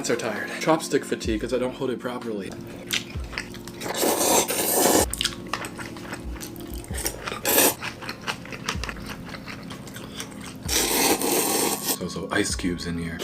hands are tired. Chopstick fatigue because I don't hold it properly. So ice cubes in here.